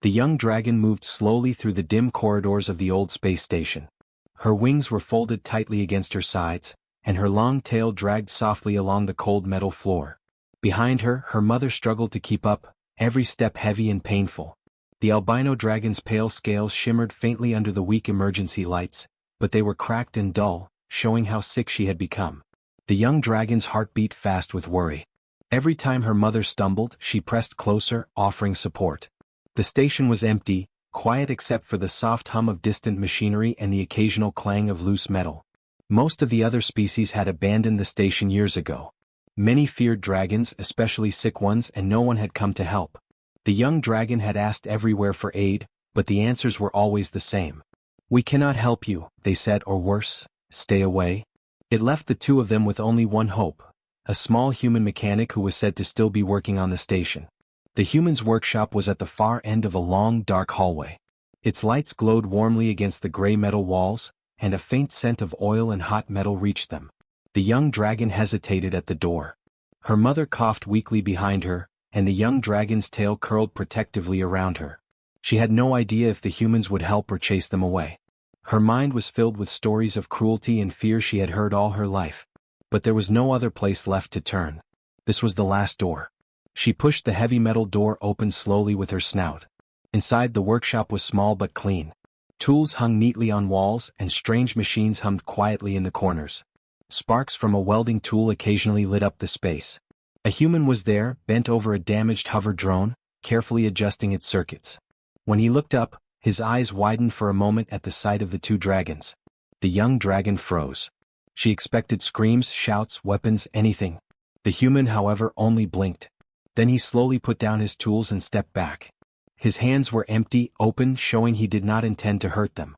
The young dragon moved slowly through the dim corridors of the old space station. Her wings were folded tightly against her sides, and her long tail dragged softly along the cold metal floor. Behind her, her mother struggled to keep up, every step heavy and painful. The albino dragon's pale scales shimmered faintly under the weak emergency lights, but they were cracked and dull, showing how sick she had become. The young dragon's heart beat fast with worry. Every time her mother stumbled, she pressed closer, offering support. The station was empty, quiet except for the soft hum of distant machinery and the occasional clang of loose metal. Most of the other species had abandoned the station years ago. Many feared dragons, especially sick ones, and no one had come to help. The young dragon had asked everywhere for aid, but the answers were always the same. "We cannot help you," they said, or worse, "Stay away." It left the two of them with only one hope, a small human mechanic who was said to still be working on the station. The human's workshop was at the far end of a long, dark hallway. Its lights glowed warmly against the gray metal walls, and a faint scent of oil and hot metal reached them. The young dragon hesitated at the door. Her mother coughed weakly behind her, and the young dragon's tail curled protectively around her. She had no idea if the humans would help or chase them away. Her mind was filled with stories of cruelty and fear she had heard all her life. But there was no other place left to turn. This was the last door. She pushed the heavy metal door open slowly with her snout. Inside, the workshop was small but clean. Tools hung neatly on walls, and strange machines hummed quietly in the corners. Sparks from a welding tool occasionally lit up the space. A human was there, bent over a damaged hover drone, carefully adjusting its circuits. When he looked up, his eyes widened for a moment at the sight of the two dragons. The young dragon froze. She expected screams, shouts, weapons, anything. The human, however, only blinked. Then he slowly put down his tools and stepped back. His hands were empty, open, showing he did not intend to hurt them.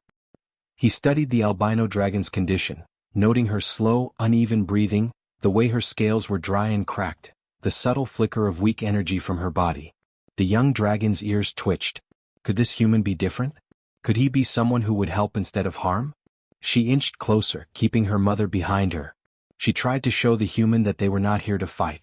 He studied the albino dragon's condition, noting her slow, uneven breathing, the way her scales were dry and cracked, the subtle flicker of weak energy from her body. The young dragon's ears twitched. Could this human be different? Could he be someone who would help instead of harm? She inched closer, keeping her mother behind her. She tried to show the human that they were not here to fight.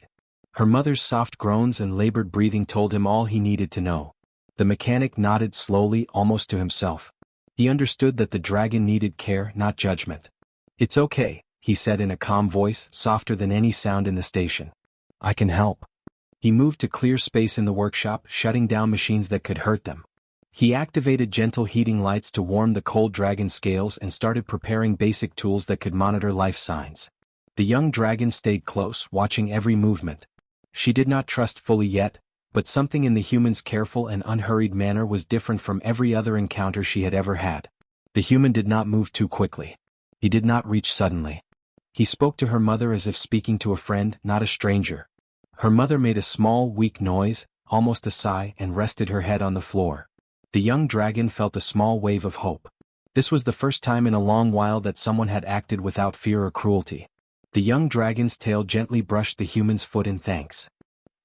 Her mother's soft groans and labored breathing told him all he needed to know. The mechanic nodded slowly, almost to himself. He understood that the dragon needed care, not judgment. "It's okay," he said in a calm voice, softer than any sound in the station. "I can help." He moved to clear space in the workshop, shutting down machines that could hurt them. He activated gentle heating lights to warm the cold dragon's scales and started preparing basic tools that could monitor life signs. The young dragon stayed close, watching every movement. She did not trust fully yet, but something in the human's careful and unhurried manner was different from every other encounter she had ever had. The human did not move too quickly. He did not reach suddenly. He spoke to her mother as if speaking to a friend, not a stranger. Her mother made a small, weak noise, almost a sigh, and rested her head on the floor. The young dragon felt a small wave of hope. This was the first time in a long while that someone had acted without fear or cruelty. The young dragon's tail gently brushed the human's foot in thanks.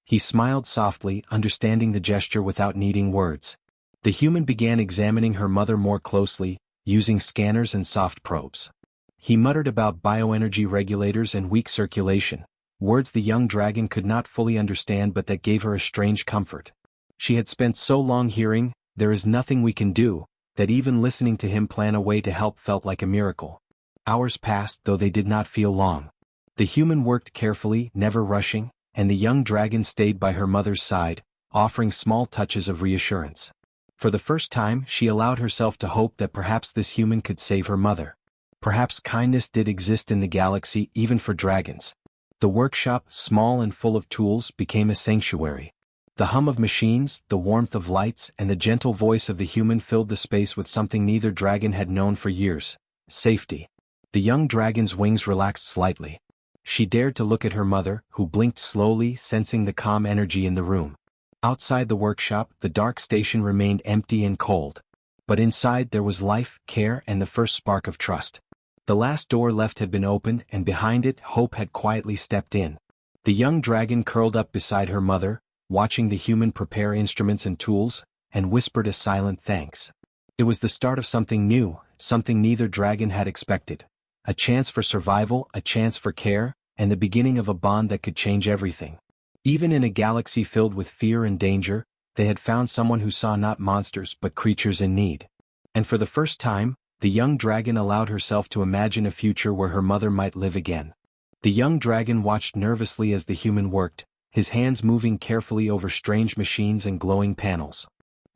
He smiled softly, understanding the gesture without needing words. The human began examining her mother more closely, using scanners and soft probes. He muttered about bioenergy regulators and weak circulation, words the young dragon could not fully understand but that gave her a strange comfort. She had spent so long hearing, "There is nothing we can do," that even listening to him plan a way to help felt like a miracle. Hours passed, though they did not feel long. The human worked carefully, never rushing, and the young dragon stayed by her mother's side, offering small touches of reassurance. For the first time, she allowed herself to hope that perhaps this human could save her mother. Perhaps kindness did exist in the galaxy even for dragons. The workshop, small and full of tools, became a sanctuary. The hum of machines, the warmth of lights, and the gentle voice of the human filled the space with something neither dragon had known for years: safety. The young dragon's wings relaxed slightly. She dared to look at her mother, who blinked slowly, sensing the calm energy in the room. Outside the workshop, the dark station remained empty and cold. But inside there was life, care, and the first spark of trust. The last door left had been opened, and behind it, hope had quietly stepped in. The young dragon curled up beside her mother, watching the human prepare instruments and tools, and whispered a silent thanks. It was the start of something new, something neither dragon had expected. A chance for survival, a chance for care, and the beginning of a bond that could change everything. Even in a galaxy filled with fear and danger, they had found someone who saw not monsters but creatures in need. And for the first time, the young dragon allowed herself to imagine a future where her mother might live again. The young dragon watched nervously as the human worked, his hands moving carefully over strange machines and glowing panels.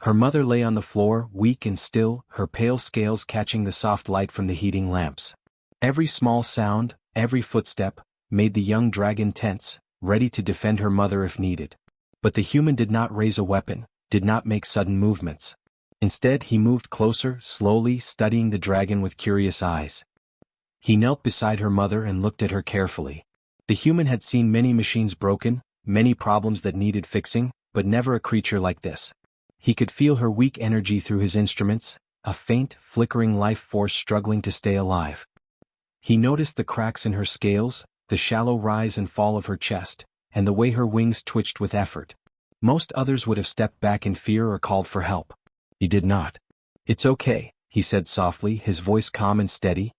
Her mother lay on the floor, weak and still, her pale scales catching the soft light from the heating lamps. Every small sound, every footstep, made the young dragon tense, ready to defend her mother if needed. But the human did not raise a weapon, did not make sudden movements. Instead, he moved closer, slowly, studying the dragon with curious eyes. He knelt beside her mother and looked at her carefully. The human had seen many machines broken, many problems that needed fixing, but never a creature like this. He could feel her weak energy through his instruments, a faint, flickering life force struggling to stay alive. He noticed the cracks in her scales, the shallow rise and fall of her chest, and the way her wings twitched with effort. Most others would have stepped back in fear or called for help. He did not. "It's okay," he said softly, his voice calm and steady.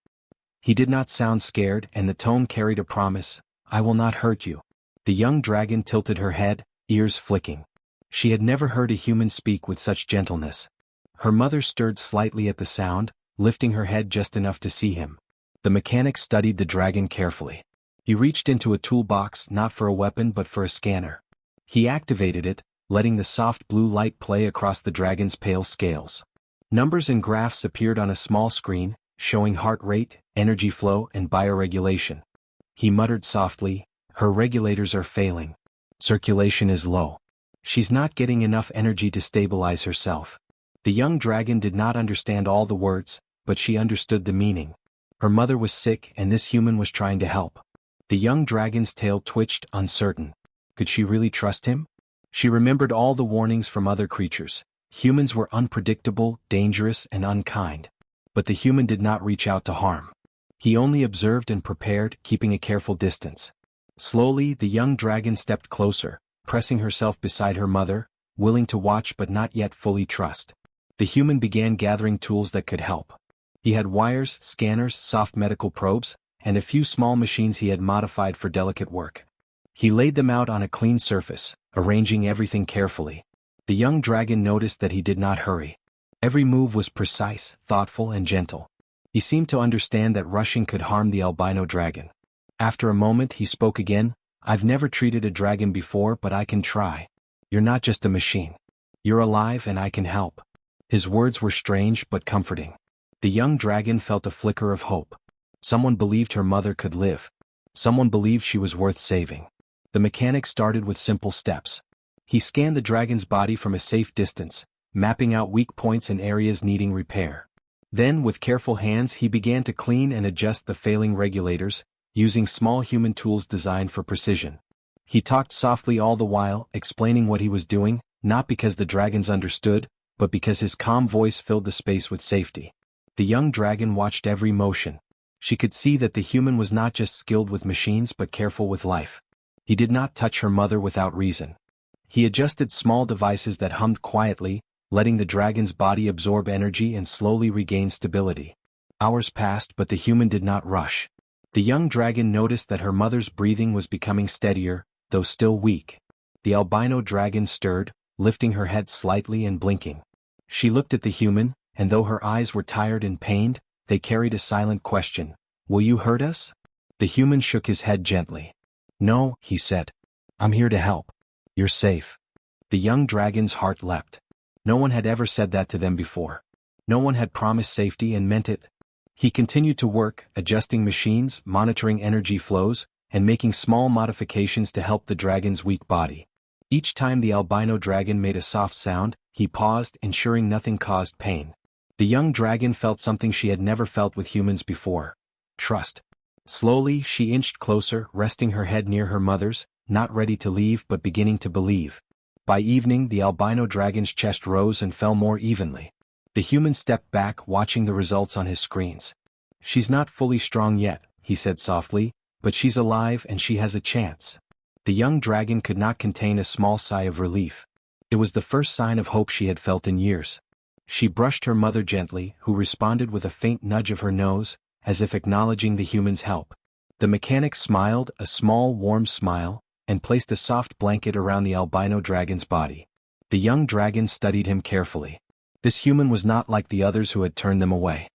He did not sound scared, and the tone carried a promise. "I will not hurt you." The young dragon tilted her head, ears flicking. She had never heard a human speak with such gentleness. Her mother stirred slightly at the sound, lifting her head just enough to see him. The mechanic studied the dragon carefully. He reached into a toolbox, not for a weapon but for a scanner. He activated it, letting the soft blue light play across the dragon's pale scales. Numbers and graphs appeared on a small screen, showing heart rate, energy flow, and bioregulation. He muttered softly, "Her regulators are failing. Circulation is low. She's not getting enough energy to stabilize herself." The young dragon did not understand all the words, but she understood the meaning. Her mother was sick and this human was trying to help. The young dragon's tail twitched, uncertain. Could she really trust him? She remembered all the warnings from other creatures. Humans were unpredictable, dangerous, and unkind. But the human did not reach out to harm. He only observed and prepared, keeping a careful distance. Slowly, the young dragon stepped closer, pressing herself beside her mother, willing to watch but not yet fully trust. The human began gathering tools that could help. He had wires, scanners, soft medical probes, and a few small machines he had modified for delicate work. He laid them out on a clean surface, arranging everything carefully. The young dragon noticed that he did not hurry. Every move was precise, thoughtful, and gentle. He seemed to understand that rushing could harm the albino dragon. After a moment he spoke again, "I've never treated a dragon before but I can try. You're not just a machine. You're alive and I can help." His words were strange but comforting. The young dragon felt a flicker of hope. Someone believed her mother could live. Someone believed she was worth saving. The mechanic started with simple steps. He scanned the dragon's body from a safe distance, mapping out weak points and areas needing repair. Then, with careful hands, he began to clean and adjust the failing regulators, using small human tools designed for precision. He talked softly all the while, explaining what he was doing, not because the dragons understood, but because his calm voice filled the space with safety. The young dragon watched every motion. She could see that the human was not just skilled with machines but careful with life. He did not touch her mother without reason. He adjusted small devices that hummed quietly, letting the dragon's body absorb energy and slowly regain stability. Hours passed but the human did not rush. The young dragon noticed that her mother's breathing was becoming steadier, though still weak. The albino dragon stirred, lifting her head slightly and blinking. She looked at the human, and though her eyes were tired and pained, they carried a silent question. "Will you hurt us?" The human shook his head gently. "No," he said. "I'm here to help. You're safe." The young dragon's heart leapt. No one had ever said that to them before. No one had promised safety and meant it. He continued to work, adjusting machines, monitoring energy flows, and making small modifications to help the dragon's weak body. Each time the albino dragon made a soft sound, he paused, ensuring nothing caused pain. The young dragon felt something she had never felt with humans before: trust. Slowly, she inched closer, resting her head near her mother's, not ready to leave but beginning to believe. By evening, the albino dragon's chest rose and fell more evenly. The human stepped back, watching the results on his screens. "She's not fully strong yet," he said softly, "but she's alive and she has a chance." The young dragon could not contain a small sigh of relief. It was the first sign of hope she had felt in years. She brushed her mother gently, who responded with a faint nudge of her nose, as if acknowledging the human's help. The mechanic smiled, a small warm smile, and placed a soft blanket around the albino dragon's body. The young dragon studied him carefully. This human was not like the others who had turned them away.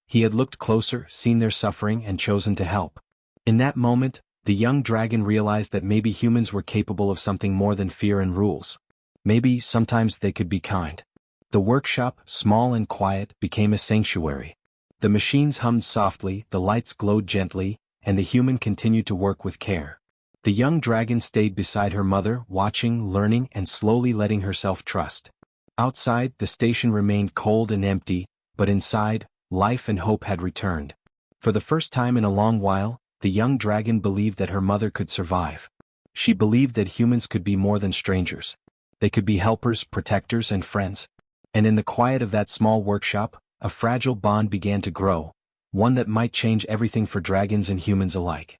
He had looked closer, seen their suffering, and chosen to help. In that moment, the young dragon realized that maybe humans were capable of something more than fear and rules. Maybe, sometimes they could be kind. The workshop, small and quiet, became a sanctuary. The machines hummed softly, the lights glowed gently, and the human continued to work with care. The young dragon stayed beside her mother, watching, learning, and slowly letting herself trust. Outside, the station remained cold and empty, but inside, life and hope had returned. For the first time in a long while, the young dragon believed that her mother could survive. She believed that humans could be more than strangers. They could be helpers, protectors, and friends. And in the quiet of that small workshop, a fragile bond began to grow, one that might change everything for dragons and humans alike.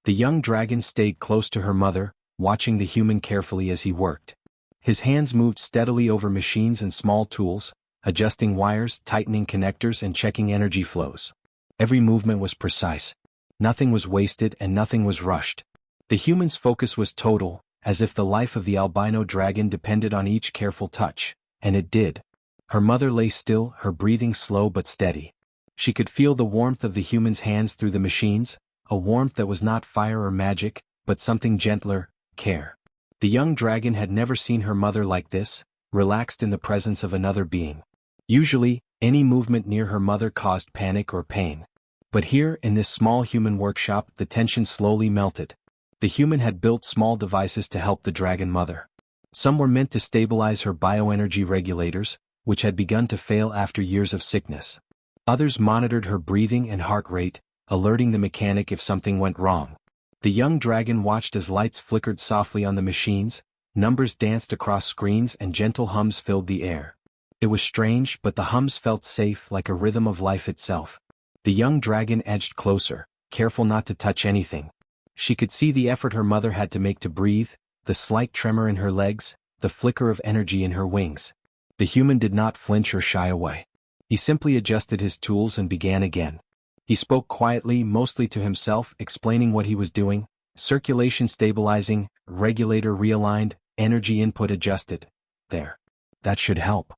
The young dragon stayed close to her mother, watching the human carefully as he worked. His hands moved steadily over machines and small tools, adjusting wires, tightening connectors, and checking energy flows. Every movement was precise. Nothing was wasted and nothing was rushed. The human's focus was total, as if the life of the albino dragon depended on each careful touch, and it did. Her mother lay still, her breathing slow but steady. She could feel the warmth of the human's hands through the machines, a warmth that was not fire or magic, but something gentler, care. The young dragon had never seen her mother like this, relaxed in the presence of another being. Usually, any movement near her mother caused panic or pain. But here, in this small human workshop, the tension slowly melted. The human had built small devices to help the dragon mother. Some were meant to stabilize her bioenergy regulators, which had begun to fail after years of sickness. Others monitored her breathing and heart rate, alerting the mechanic if something went wrong. The young dragon watched as lights flickered softly on the machines, numbers danced across screens, and gentle hums filled the air. It was strange, but the hums felt safe, like a rhythm of life itself. The young dragon edged closer, careful not to touch anything. She could see the effort her mother had to make to breathe, the slight tremor in her legs, the flicker of energy in her wings. The human did not flinch or shy away. He simply adjusted his tools and began again. He spoke quietly, mostly to himself, explaining what he was doing: circulation stabilizing, regulator realigned, energy input adjusted. There. That should help.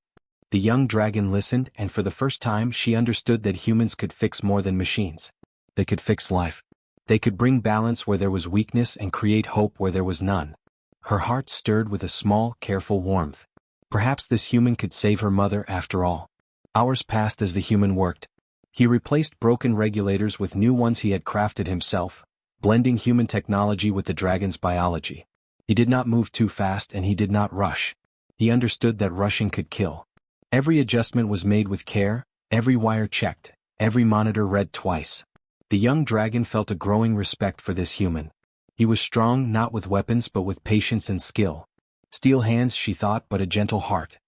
The young dragon listened, and for the first time she understood that humans could fix more than machines. They could fix life. They could bring balance where there was weakness and create hope where there was none. Her heart stirred with a small, careful warmth. Perhaps this human could save her mother after all. Hours passed as the human worked. He replaced broken regulators with new ones he had crafted himself, blending human technology with the dragon's biology. He did not move too fast and he did not rush. He understood that rushing could kill. Every adjustment was made with care, every wire checked, every monitor read twice. The young dragon felt a growing respect for this human. He was strong not with weapons but with patience and skill. Steel hands, she thought, but a gentle heart.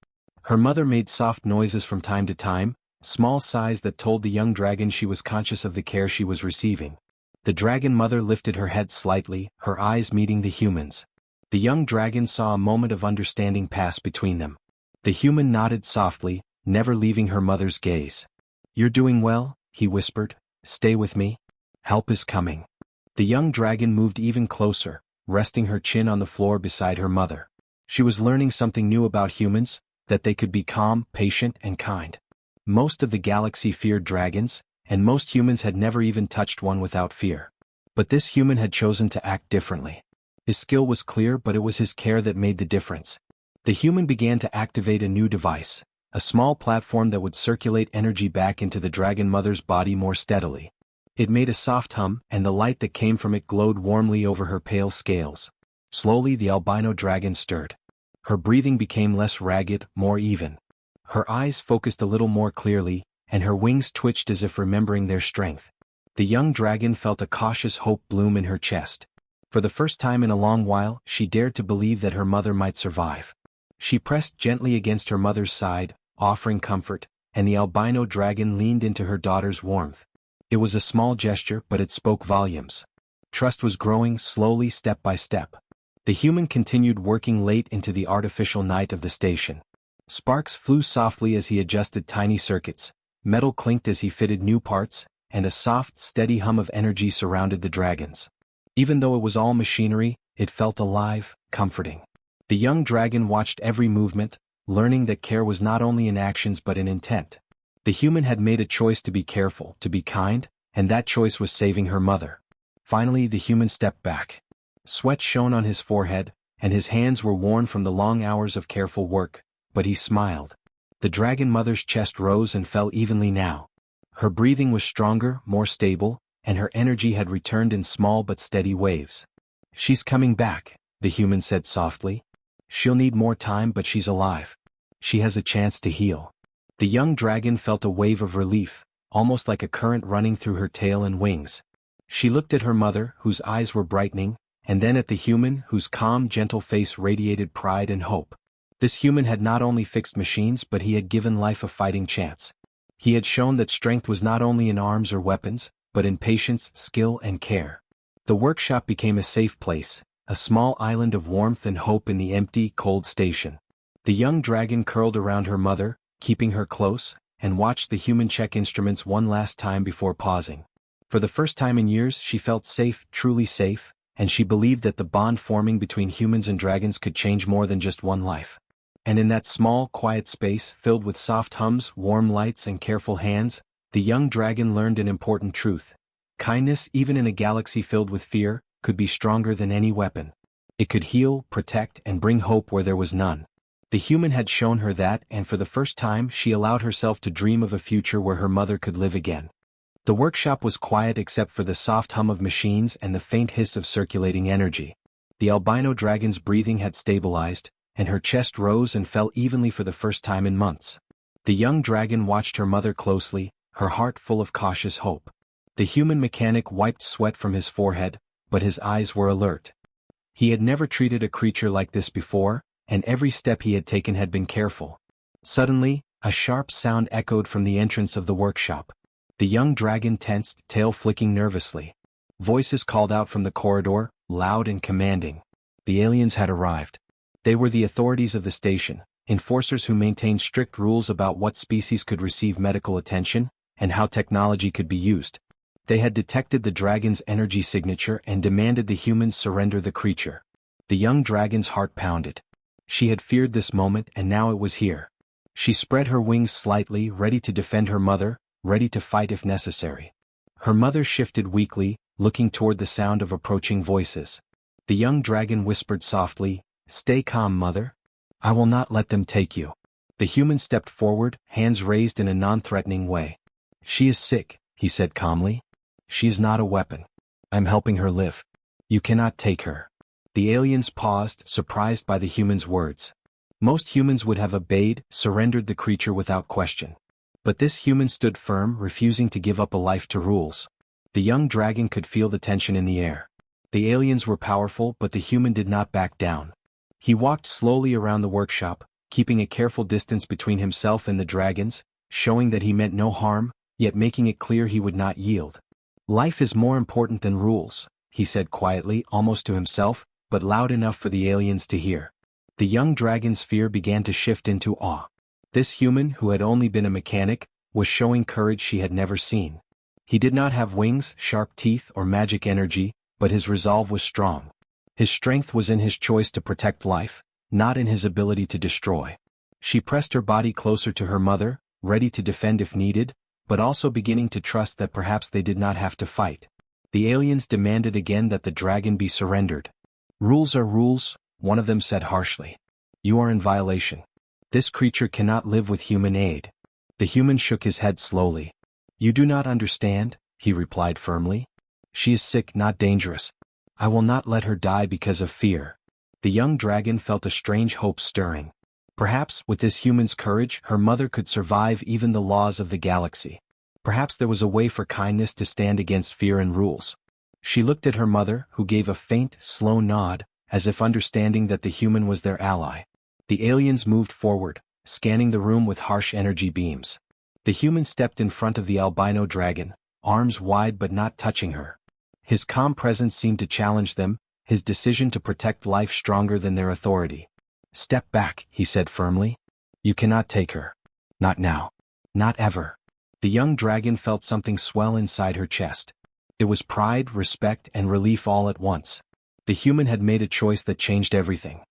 Her mother made soft noises from time to time, small sighs that told the young dragon she was conscious of the care she was receiving. The dragon mother lifted her head slightly, her eyes meeting the human's. The young dragon saw a moment of understanding pass between them. The human nodded softly, never leaving her mother's gaze. "You're doing well," he whispered. "Stay with me. Help is coming." The young dragon moved even closer, resting her chin on the floor beside her mother. She was learning something new about humans, that they could be calm, patient, and kind. Most of the galaxy feared dragons, and most humans had never even touched one without fear. But this human had chosen to act differently. His skill was clear, but it was his care that made the difference. The human began to activate a new device, a small platform that would circulate energy back into the dragon mother's body more steadily. It made a soft hum, and the light that came from it glowed warmly over her pale scales. Slowly the albino dragon stirred. Her breathing became less ragged, more even. Her eyes focused a little more clearly, and her wings twitched as if remembering their strength. The young dragon felt a cautious hope bloom in her chest. For the first time in a long while, she dared to believe that her mother might survive. She pressed gently against her mother's side, offering comfort, and the albino dragon leaned into her daughter's warmth. It was a small gesture, but it spoke volumes. Trust was growing slowly, step by step. The human continued working late into the artificial night of the station. Sparks flew softly as he adjusted tiny circuits, metal clinked as he fitted new parts, and a soft, steady hum of energy surrounded the dragons. Even though it was all machinery, it felt alive, comforting. The young dragon watched every movement, learning that care was not only in actions but in intent. The human had made a choice to be careful, to be kind, and that choice was saving her mother. Finally, the human stepped back. Sweat shone on his forehead, and his hands were worn from the long hours of careful work, but he smiled. The dragon mother's chest rose and fell evenly now. Her breathing was stronger, more stable, and her energy had returned in small but steady waves. "She's coming back," the human said softly. "She'll need more time, but she's alive. She has a chance to heal." The young dragon felt a wave of relief, almost like a current running through her tail and wings. She looked at her mother, whose eyes were brightening, and then at the human, whose calm, gentle face radiated pride and hope. This human had not only fixed machines, but he had given life a fighting chance. He had shown that strength was not only in arms or weapons, but in patience, skill, and care. The workshop became a safe place, a small island of warmth and hope in the empty, cold station. The young dragon curled around her mother, keeping her close, and watched the human check instruments one last time before pausing. For the first time in years she felt safe, truly safe, and she believed that the bond forming between humans and dragons could change more than just one life. And in that small, quiet space, filled with soft hums, warm lights, and careful hands, the young dragon learned an important truth. Kindness, even in a galaxy filled with fear, could be stronger than any weapon. It could heal, protect, and bring hope where there was none. The human had shown her that, and for the first time she allowed herself to dream of a future where her mother could live again. The workshop was quiet except for the soft hum of machines and the faint hiss of circulating energy. The albino dragon's breathing had stabilized, and her chest rose and fell evenly for the first time in months. The young dragon watched her mother closely, her heart full of cautious hope. The human mechanic wiped sweat from his forehead, but his eyes were alert. He had never treated a creature like this before, and every step he had taken had been careful. Suddenly, a sharp sound echoed from the entrance of the workshop. The young dragon tensed, tail flicking nervously. Voices called out from the corridor, loud and commanding. The aliens had arrived. They were the authorities of the station, enforcers who maintained strict rules about what species could receive medical attention, and how technology could be used. They had detected the dragon's energy signature and demanded the humans surrender the creature. The young dragon's heart pounded. She had feared this moment, and now it was here. She spread her wings slightly, ready to defend her mother, ready to fight if necessary. Her mother shifted weakly, looking toward the sound of approaching voices. The young dragon whispered softly, "Stay calm, mother. I will not let them take you." The human stepped forward, hands raised in a non-threatening way. "She is sick," he said calmly. "She is not a weapon. I'm helping her live. You cannot take her." The aliens paused, surprised by the human's words. Most humans would have obeyed, surrendered the creature without question. But this human stood firm, refusing to give up a life to rules. The young dragon could feel the tension in the air. The aliens were powerful, but the human did not back down. He walked slowly around the workshop, keeping a careful distance between himself and the dragons, showing that he meant no harm, yet making it clear he would not yield. "Life is more important than rules," he said quietly, almost to himself, but loud enough for the aliens to hear. The young dragon's fear began to shift into awe. This human, who had only been a mechanic, was showing courage she had never seen. He did not have wings, sharp teeth, or magic energy, but his resolve was strong. His strength was in his choice to protect life, not in his ability to destroy. She pressed her body closer to her mother, ready to defend if needed, but also beginning to trust that perhaps they did not have to fight. The aliens demanded again that the dragon be surrendered. "Rules are rules," one of them said harshly. "You are in violation. This creature cannot live with human aid." The human shook his head slowly. "You do not understand," he replied firmly. "She is sick, not dangerous. I will not let her die because of fear." The young dragon felt a strange hope stirring. Perhaps, with this human's courage, her mother could survive even the laws of the galaxy. Perhaps there was a way for kindness to stand against fear and rules. She looked at her mother, who gave a faint, slow nod, as if understanding that the human was their ally. The aliens moved forward, scanning the room with harsh energy beams. The human stepped in front of the albino dragon, arms wide but not touching her. His calm presence seemed to challenge them, his decision to protect life stronger than their authority. "Step back," he said firmly. "You cannot take her. Not now. Not ever." The young dragon felt something swell inside her chest. It was pride, respect, and relief all at once. The human had made a choice that changed everything.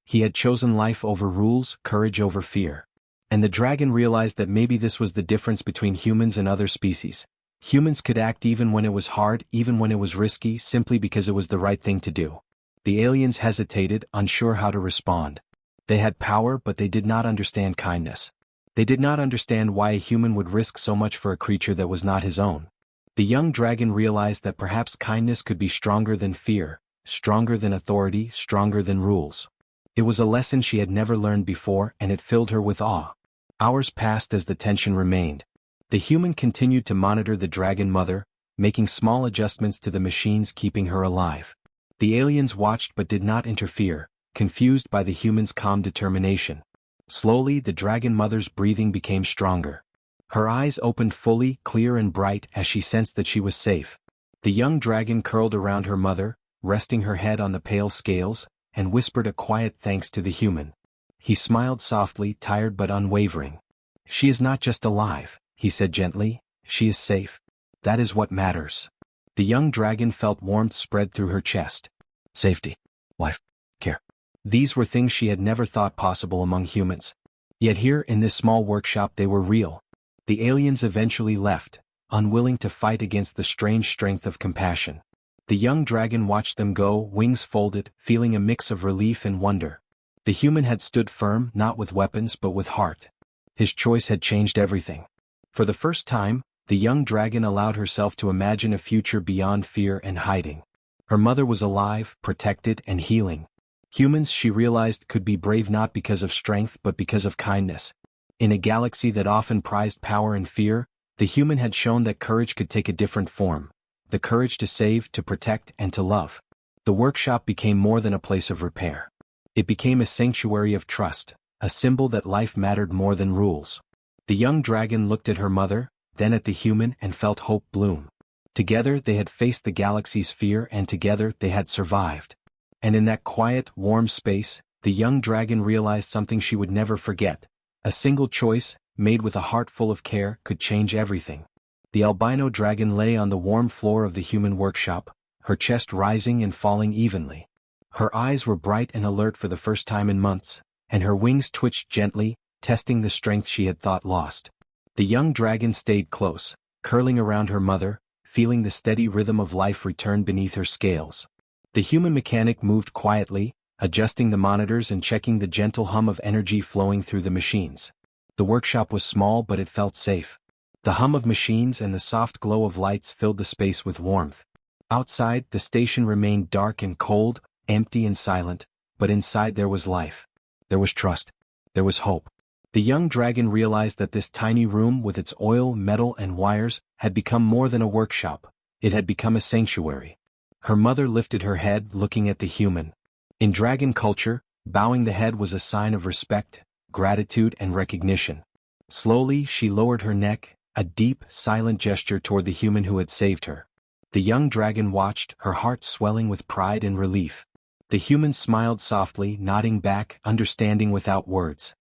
He had chosen life over rules, courage over fear. And the dragon realized that maybe this was the difference between humans and other species. Humans could act even when it was hard, even when it was risky, simply because it was the right thing to do. The aliens hesitated, unsure how to respond. They had power, but they did not understand kindness. They did not understand why a human would risk so much for a creature that was not his own. The young dragon realized that perhaps kindness could be stronger than fear, stronger than authority, stronger than rules. It was a lesson she had never learned before, and it filled her with awe. Hours passed as the tension remained. The human continued to monitor the dragon mother, making small adjustments to the machines keeping her alive. The aliens watched but did not interfere, confused by the human's calm determination. Slowly, the dragon mother's breathing became stronger. Her eyes opened fully, clear and bright as she sensed that she was safe. The young dragon curled around her mother, resting her head on the pale scales, and whispered a quiet thanks to the human. He smiled softly, tired but unwavering. "She is not just alive," he said gently, "she is safe. That is what matters." The young dragon felt warmth spread through her chest. Safety, life, care. These were things she had never thought possible among humans. Yet here in this small workshop they were real. The aliens eventually left, unwilling to fight against the strange strength of compassion. The young dragon watched them go, wings folded, feeling a mix of relief and wonder. The human had stood firm, not with weapons but with heart. His choice had changed everything. For the first time, the young dragon allowed herself to imagine a future beyond fear and hiding. Her mother was alive, protected, and healing. Humans, she realized, could be brave not because of strength but because of kindness. In a galaxy that often prized power and fear, the human had shown that courage could take a different form. The courage to save, to protect, and to love. The workshop became more than a place of repair. It became a sanctuary of trust, a symbol that life mattered more than rules. The young dragon looked at her mother, then at the human, and felt hope bloom. Together they had faced the galaxy's fear, and together they had survived. And in that quiet, warm space, the young dragon realized something she would never forget. A single choice, made with a heart full of care, could change everything. The albino dragon lay on the warm floor of the human workshop, her chest rising and falling evenly. Her eyes were bright and alert for the first time in months, and her wings twitched gently, testing the strength she had thought lost. The young dragon stayed close, curling around her mother, feeling the steady rhythm of life return beneath her scales. The human mechanic moved quietly, adjusting the monitors and checking the gentle hum of energy flowing through the machines. The workshop was small but it felt safe. The hum of machines and the soft glow of lights filled the space with warmth. Outside, the station remained dark and cold, empty and silent, but inside there was life. There was trust. There was hope. The young dragon realized that this tiny room with its oil, metal, and wires had become more than a workshop. It had become a sanctuary. Her mother lifted her head, looking at the human. In dragon culture, bowing the head was a sign of respect, gratitude, and recognition. Slowly, she lowered her neck, a deep, silent gesture toward the human who had saved her. The young dragon watched, her heart swelling with pride and relief. The human smiled softly, nodding back, understanding without words.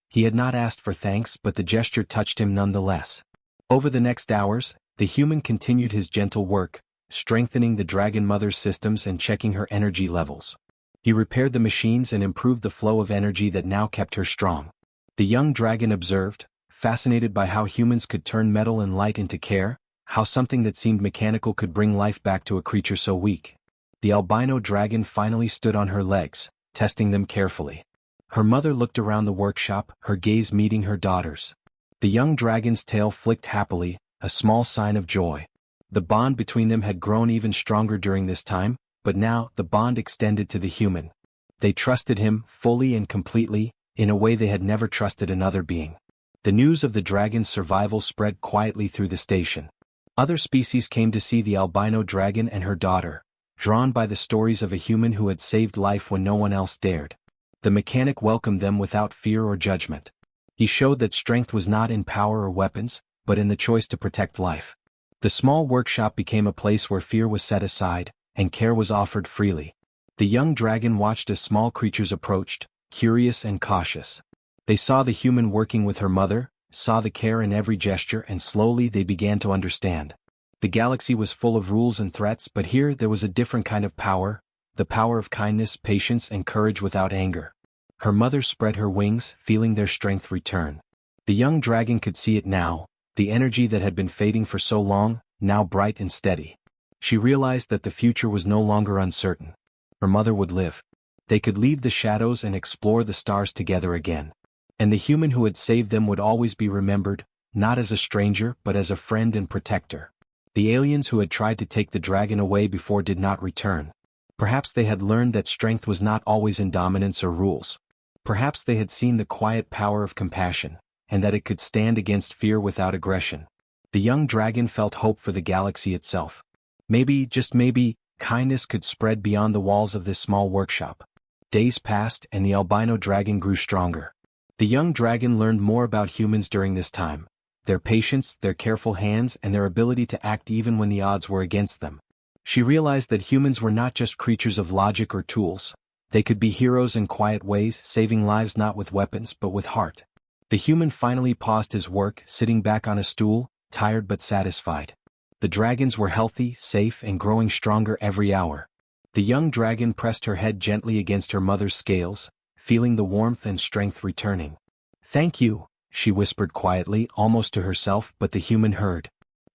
He had not asked for thanks, but the gesture touched him nonetheless. Over the next hours, the human continued his gentle work, strengthening the dragon mother's systems and checking her energy levels. He repaired the machines and improved the flow of energy that now kept her strong. The young dragon observed, fascinated by how humans could turn metal and light into care, how something that seemed mechanical could bring life back to a creature so weak. The albino dragon finally stood on her legs, testing them carefully. Her mother looked around the workshop, her gaze meeting her daughter's. The young dragon's tail flicked happily, a small sign of joy. The bond between them had grown even stronger during this time, but now the bond extended to the human. They trusted him, fully and completely, in a way they had never trusted another being. The news of the dragon's survival spread quietly through the station. Other species came to see the albino dragon and her daughter, drawn by the stories of a human who had saved life when no one else dared. The mechanic welcomed them without fear or judgment. He showed that strength was not in power or weapons, but in the choice to protect life. The small workshop became a place where fear was set aside, and care was offered freely. The young dragon watched as small creatures approached, curious and cautious. They saw the human working with her mother, saw the care in every gesture, and slowly they began to understand. The galaxy was full of rules and threats, but here there was a different kind of power, the power of kindness, patience, and courage without anger. Her mother spread her wings, feeling their strength return. The young dragon could see it now, the energy that had been fading for so long, now bright and steady. She realized that the future was no longer uncertain. Her mother would live. They could leave the shadows and explore the stars together again. And the human who had saved them would always be remembered, not as a stranger but as a friend and protector. The aliens who had tried to take the dragon away before did not return. Perhaps they had learned that strength was not always in dominance or rules. Perhaps they had seen the quiet power of compassion, and that it could stand against fear without aggression. The young dragon felt hope for the galaxy itself. Maybe, just maybe, kindness could spread beyond the walls of this small workshop. Days passed and the albino dragon grew stronger. The young dragon learned more about humans during this time. Their patience, their careful hands, and their ability to act even when the odds were against them. She realized that humans were not just creatures of logic or tools. They could be heroes in quiet ways, saving lives not with weapons but with heart. The human finally paused his work, sitting back on a stool, tired but satisfied. The dragons were healthy, safe, and growing stronger every hour. The young dragon pressed her head gently against her mother's scales, feeling the warmth and strength returning. "Thank you," she whispered quietly, almost to herself, but the human heard.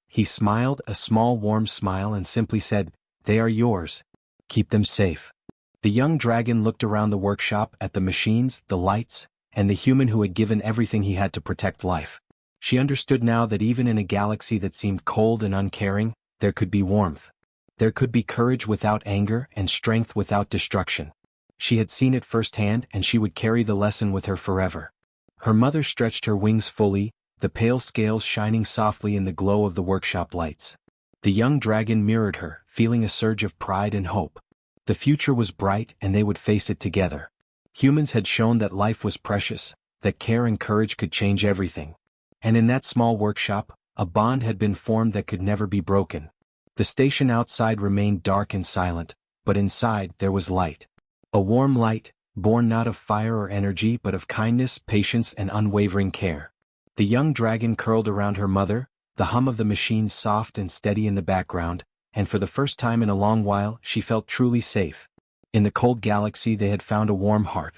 He smiled, a small warm smile, and simply said, "They are yours. Keep them safe." The young dragon looked around the workshop at the machines, the lights, and the human who had given everything he had to protect life. She understood now that even in a galaxy that seemed cold and uncaring, there could be warmth. There could be courage without anger and strength without destruction. She had seen it firsthand, and she would carry the lesson with her forever. Her mother stretched her wings fully, the pale scales shining softly in the glow of the workshop lights. The young dragon mirrored her, feeling a surge of pride and hope. The future was bright and they would face it together. Humans had shown that life was precious, that care and courage could change everything. And in that small workshop, a bond had been formed that could never be broken. The station outside remained dark and silent, but inside there was light. A warm light, born not of fire or energy but of kindness, patience, and unwavering care. The young dragon curled around her mother, the hum of the machines soft and steady in the background, and for the first time in a long while she felt truly safe. In the cold galaxy they had found a warm heart.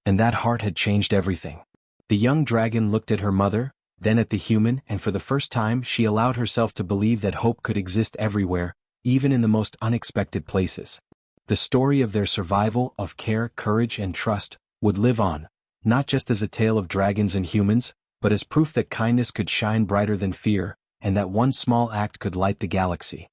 And that heart had changed everything. The young dragon looked at her mother, then at the human, and for the first time she allowed herself to believe that hope could exist everywhere, even in the most unexpected places. The story of their survival, of care, courage, and trust, would live on, not just as a tale of dragons and humans, but as proof that kindness could shine brighter than fear, and that one small act could light the galaxy.